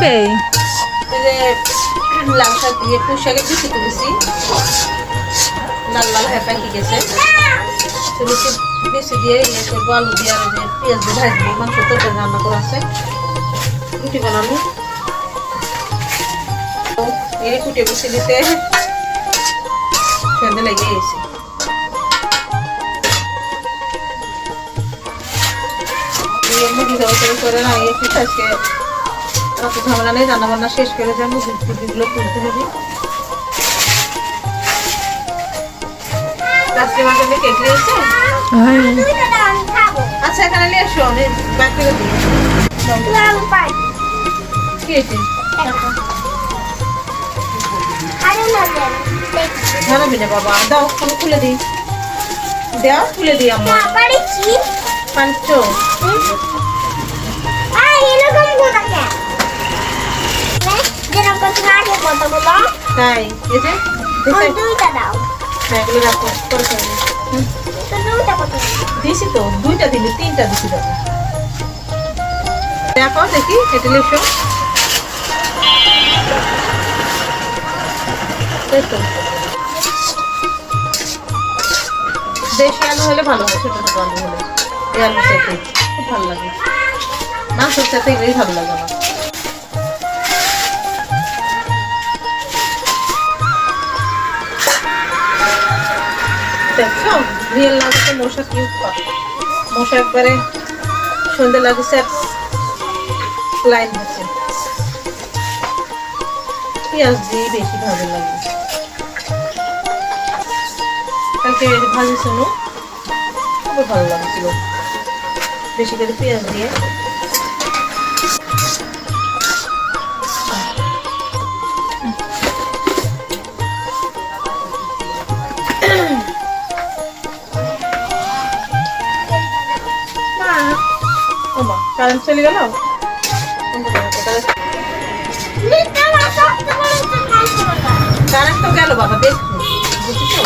দিবে লাল শাক দিয়ে পুঁই শাকের বেশি তুলেছি, লাল লাল হয়ে পাকি গেছে। বেশি দিয়ে ইয়ে করবো, আলু দিয়ে আর পেঁয়াজ দিয়ে ভাজবো। মাংস তরকারি রান্না করা আছে, রুটি বানাবো। এই কুটে বসে দিতে সন্ধ্যে লেগে গেছে। মুরগি জবাই করে না একটু আজকে অত ঝামেলা নেই, রান্না বান্না শেষ করে যাবো। মুরগিগুলো তুলতে হবে। রাত্রে মাঝে কেক নিয়েছে। আচ্ছা এখানে নিয়ে এসো, আমি ব্যাগ থেকে দিই। কি হয়েছে? ঝাড়াবি না বাবা, দাও আমি খুলে দিই। দাও খুলে দিই। আমার পাঁচশো তাই এই যে এগুলো রাখো, দিছি তো, দুইটা দিলি, তিনটা দিছি দাদা। দেখো দেখি এটা লিখো। দেশি আলু হলে ভালো হয়, ছোট ছোট আলু হলে। এই আলুর সাথে খুব ভালো লাগে, মাংসের সাথে এগুলোই ভালো লাগে আমার। দেখছো রিয়েল লাগছে মশা কি মশা একবারে সন্ধ্যে লাগছে লাইন হচ্ছে। পেঁয়াজ দিয়ে বেশি ভালো লাগে। কালকে ভাজি শুনো খুবই ভালো লাগছিল, বেশি করে পেঁয়াজ দিয়ে। কারেন্ট চলে গেল, কারেন্ট তো গেল বাবা, দেখো বুঝছো।